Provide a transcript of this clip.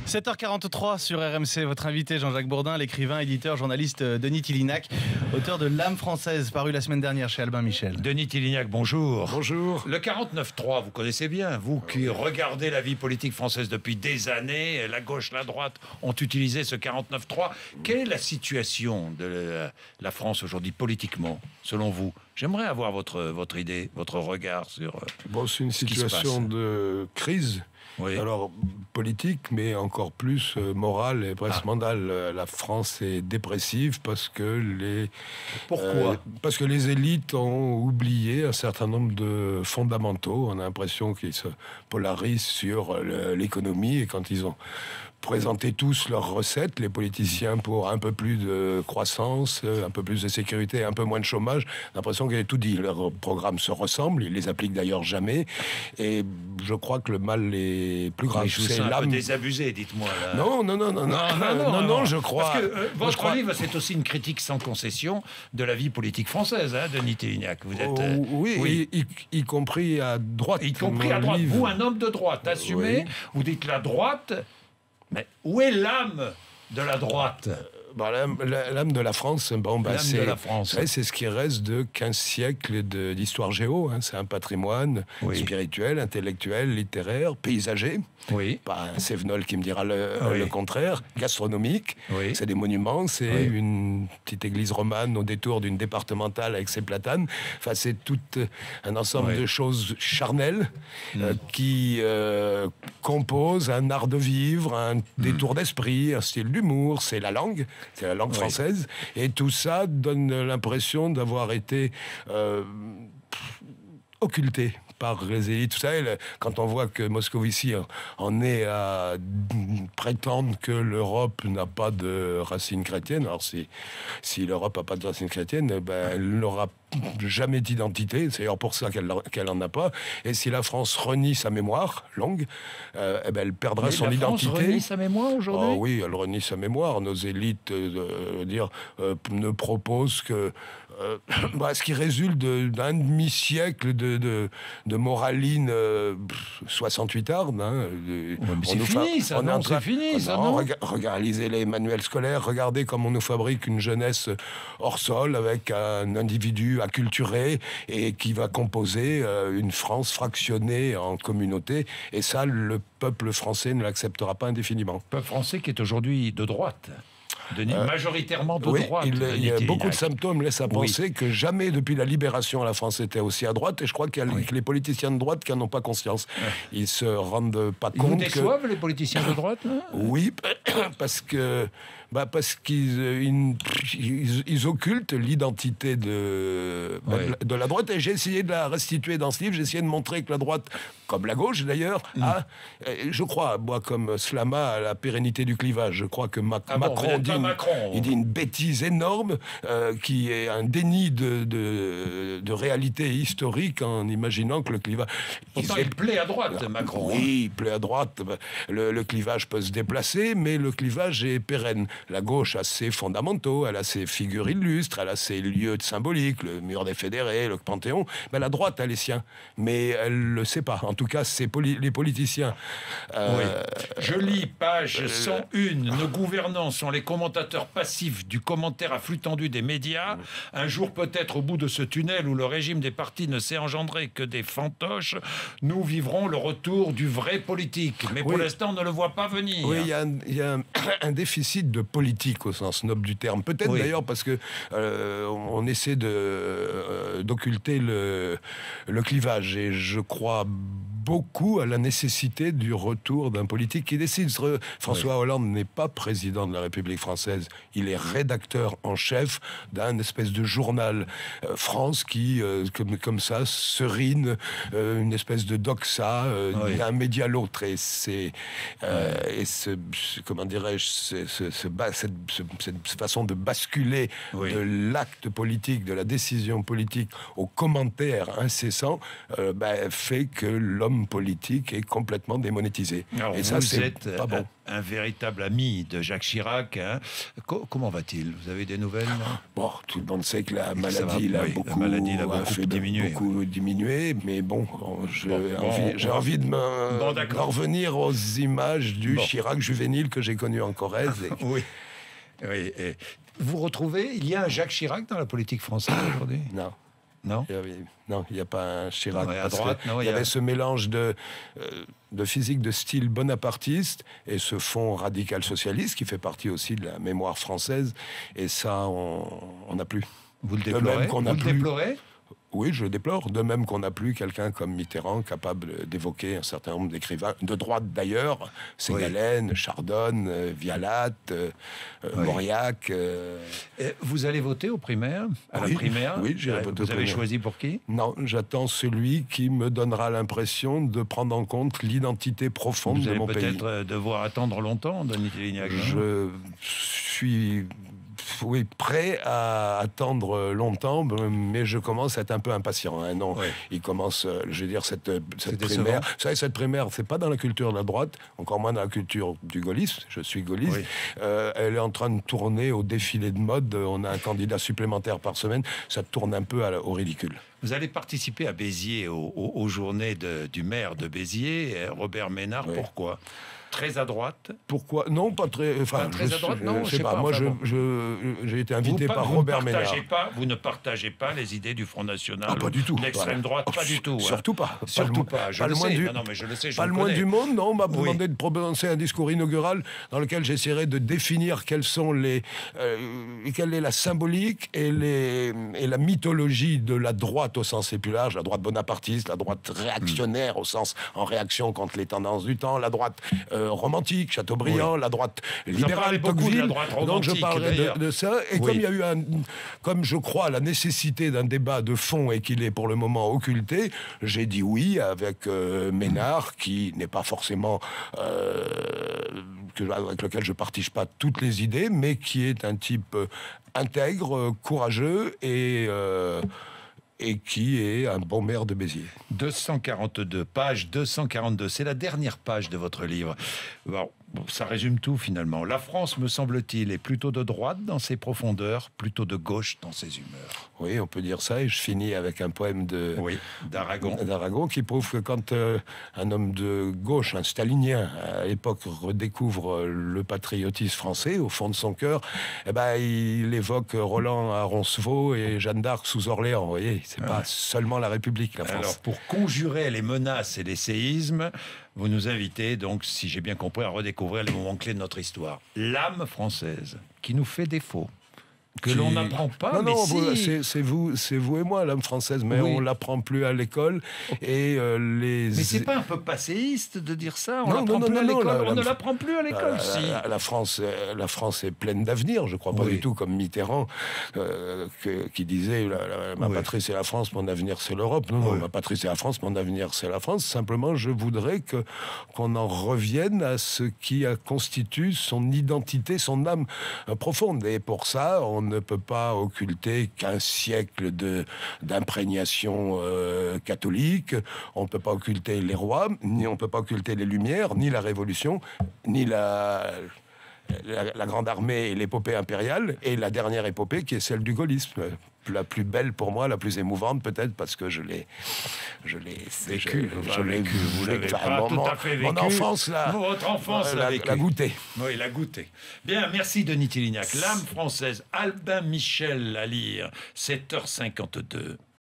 7h43 sur RMC, votre invité Jean-Jacques Bourdin, l'écrivain, éditeur, journaliste Denis Tillignac, auteur de L'âme française, paru la semaine dernière chez Albin Michel. Denis Tillignac, bonjour. Bonjour. Le 49-3, vous connaissez bien, vous qui regardez la vie politique française depuis des années, la gauche, la droite ont utilisé ce 49-3. Quelle est la situation de la France aujourd'hui politiquement, selon vous? J'aimerais avoir votre idée, votre regard sur Bon, c'est une ce qui se situation passe. de crise. Oui. Alors, politique, mais encore plus morale et presque mondiale. La France est dépressive parce que Pourquoi parce que les élites ont oublié un certain nombre de fondamentaux. On a l'impression qu'ils se polarisent sur l'économie, et quand ils ont présenté tous leurs recettes, les politiciens, pour un peu plus de croissance, un peu plus de sécurité, un peu moins de chômage, l'impression qu'ils avaient tout dit. Leurs programmes se ressemblent, ils les appliquent d'ailleurs jamais, et je crois que le mal est plus grave. Je vous sens un peu désabusé, dites-moi. Là. Non, je crois... Parce que votre livre, c'est aussi une critique sans concession de la vie politique française, hein, Denis Tillignac. Vous êtes... oui. Y compris à droite. Y compris à droite. Vous, un homme de droite, assumé, vous dites la droite... Mais où est l'âme de la droite? L'âme de la France, c'est ce qui reste de 15 siècles d'histoire géo. Hein. C'est un patrimoine spirituel, intellectuel, littéraire, paysager. Oui. Pas un Sévenol qui me dira le contraire. Gastronomique. Oui. C'est des monuments. C'est une petite église romane au détour d'une départementale avec ses platanes. Enfin, c'est tout un ensemble de choses charnelles qui composent un art de vivre, un détour d'esprit, un style d'humour. C'est la langue. C'est la langue française. Et tout ça donne l'impression d'avoir été occulté par les élites, tout ça. Quand on voit que Moscovici en est à prétendre que l'Europe n'a pas de racines chrétiennes, alors si l'Europe n'a pas de racines chrétiennes, elle n'aura jamais d'identité, c'est d'ailleurs pour ça qu'elle n'en a pas. Et si la France renie sa mémoire longue, elle perdra son identité. La France renie sa mémoire aujourd'hui? Oui, elle renie sa mémoire. Nos élites ne proposent que ce qui résulte d'un demi-siècle de moraline 68arde. Hein, c'est fini, ça, non? C'est fini, ça, non? Regardez les manuels scolaires, regardez comme on nous fabrique une jeunesse hors sol avec un individu acculturé et qui va composer une France fractionnée en communautés. Et ça, le peuple français ne l'acceptera pas indéfiniment. Le peuple français qui est aujourd'hui de droite. Majoritairement de droite. Il y a beaucoup de symptômes laissent à penser que jamais depuis la libération la France était aussi à droite, et je crois qu'il y a que les politiciens de droite qui n'en ont pas conscience. Ils se rendent pas compte. Vous déçoivent les politiciens de droite là? Oui, parce qu'ils occultent l'identité de la droite, et j'ai essayé de la restituer dans ce livre. J'ai essayé de montrer que la droite, comme la gauche d'ailleurs, je crois, moi comme Slama, à la pérennité du clivage. Je crois que Macron dit une bêtise énorme qui est un déni de réalité historique en imaginant que le clivage... Pourtant, il plaît à droite, Macron. Oui, il plaît à droite. Le clivage peut se déplacer, mais le clivage est pérenne. La gauche a ses fondamentaux, elle a ses figures illustres, elle a ses lieux symboliques, le mur des fédérés, le Panthéon. La droite a les siens, mais elle ne le sait pas. En tout cas, c'est les politiciens. Je lis page 101. Nos gouvernants sont les commentateurs passifs du commentaire à flux tendu des médias. Un jour, peut-être, au bout de ce tunnel où le régime des partis ne sait engendrer que des fantoches, nous vivrons le retour du vrai politique. Mais pour l'instant, on ne le voit pas venir. Oui, il y a un déficit de politique au sens noble du terme. Peut-être d'ailleurs parce que on essaie d'occulter le clivage. Et je crois beaucoup à la nécessité du retour d'un politique qui décide. François Hollande n'est pas président de la République française. Il est rédacteur en chef d'un espèce de journal France qui, comme ça, serine une espèce de doxa d'un média à l'autre. Et comment dirais-je, cette façon de basculer de l'acte politique, de la décision politique au commentaire incessant, fait que l'homme l'homme politique est complètement démonétisé. Alors, et ça, vous c'est êtes pas bon. un véritable ami de Jacques Chirac. Hein. Comment va-t-il? Vous avez des nouvelles là? Bon, tout le monde sait que la Et que ça maladie va, l'a oui, beaucoup, la maladie l'a beaucoup fait diminué, beaucoup diminué, mais bon, j'ai envie de d'accord. revenir aux images du Bon. Chirac juvénile que j'ai connu en Corrèze. Oui. Oui. Et vous retrouvez, il y a un Jacques Chirac dans la politique française aujourd'hui? Non. Non? Non, il n'y a pas un Chirac. Non, et à parce droite, que non, il y avait ce mélange de physique de style bonapartiste et ce fond radical socialiste qui fait partie aussi de la mémoire française. Et ça, on n'a plus. Vous le De même déplorez? qu'on Vous a le plus. déplorez? Oui, je le déplore. De même qu'on n'a plus quelqu'un comme Mitterrand capable d'évoquer un certain nombre d'écrivains, de droite d'ailleurs, Ségalen, Chardon, Vialat, Mauriac. Vous allez voter aux primaires? À Oui, la primaire? oui, j'irai voter aux Vous avez primaires. choisi pour qui? Non, j'attends celui qui me donnera l'impression de prendre en compte l'identité profonde Vous de allez mon pays. peut-être devoir attendre longtemps, Denis Télignac. non? Je suis prêt à attendre longtemps, mais je commence à être un peu impatient. Hein. Non, Oui. il commence, je veux dire, cette décevant. primaire. Vous savez, cette primaire, c'est pas dans la culture de la droite, encore moins dans la culture du gaullisme. Je suis gaulliste. Oui. Elle est en train de tourner au défilé de mode. On a un candidat supplémentaire par semaine. Ça tourne un peu au ridicule. Vous allez participer à Béziers, aux journées du maire de Béziers, Robert Ménard. Oui. Pourquoi? Très à droite. Pourquoi? Non, pas très. Enfin, Pas très à droite, non, je sais pas. Moi, enfin bon. j'ai été invité par Vous Robert Ménard. Vous ne partagez pas les idées du Front National? Ah, pas du tout. L'extrême droite, pas du tout. Hein. Surtout pas. Surtout pas. Je pas le le moins sais. du- Non, mais je le sais. Je Pas le connais. moins du monde, non. On m'a Oui. demandé de prononcer un discours inaugural dans lequel j'essaierai de définir quelles sont quelle est la symbolique et la mythologie de la droite au sens plus large, la droite bonapartiste, la droite réactionnaire au sens en réaction contre les tendances du temps, la droite romantique, Chateaubriand, la droite en libérale, parlez beaucoup de la Tocqueville. droite Donc je romantique, parlerai d'ailleurs. de ça. Et Oui. comme il y a eu comme je crois la nécessité d'un débat de fond et qu'il est pour le moment occulté, j'ai dit oui avec Ménard, qui n'est pas forcément avec lequel je partage pas toutes les idées, mais qui est un type intègre, courageux et qui est un bon maire de Béziers. 242 pages, 242. C'est la dernière page de votre livre. Bon, ça résume tout finalement. La France, me semble-t-il, est plutôt de droite dans ses profondeurs, plutôt de gauche dans ses humeurs. Oui, on peut dire ça. Et je finis avec un poème d'Aragon qui prouve que quand un homme de gauche, un stalinien, à l'époque redécouvre le patriotisme français au fond de son cœur, eh ben, il évoque Roland à Roncevaux et Jeanne d'Arc sous Orléans. Vous voyez, c'est pas seulement la République, la France. Alors, pour conjurer les menaces et les séismes, vous nous invitez donc, si j'ai bien compris, à redécouvrir les moments clés de notre histoire. L'âme française, qui nous fait défaut, que l'on n'apprend pas, mais non, si. c'est vous et moi, l'âme française, mais Oui. on l'apprend plus à l'école. Et Mais c'est pas un peu passéiste de dire ça? On Non, l'apprend non, plus non, à non, l'école. la- On ne l'apprend plus à l'école, si. La France est pleine d'avenir, je crois pas Oui. du tout comme Mitterrand qui disait ma Oui. patrie c'est la France, mon avenir c'est l'Europe. Non, Oui. ma patrie c'est la France, mon avenir c'est la France. Simplement, je voudrais qu'on en revienne à ce qui constitue son identité, son âme profonde. Et pour ça, on ne peut pas occulter qu'un siècle d'imprégnation catholique. On ne peut pas occulter les rois, ni on ne peut pas occulter les Lumières, ni la Révolution, ni la grande armée et l'épopée impériale, et la dernière épopée qui est celle du gaullisme. La plus belle pour moi, la plus émouvante peut-être, parce que je l'ai Vécu, je l'ai vécu, vous l'avez pas tout à fait mon vécu. enfance Votre enfance l'a vécu. l'a goûté. Oui, l'a goûté. Bien, merci Denis Télignac. L'âme française, Albin Michel à lire, 7h52.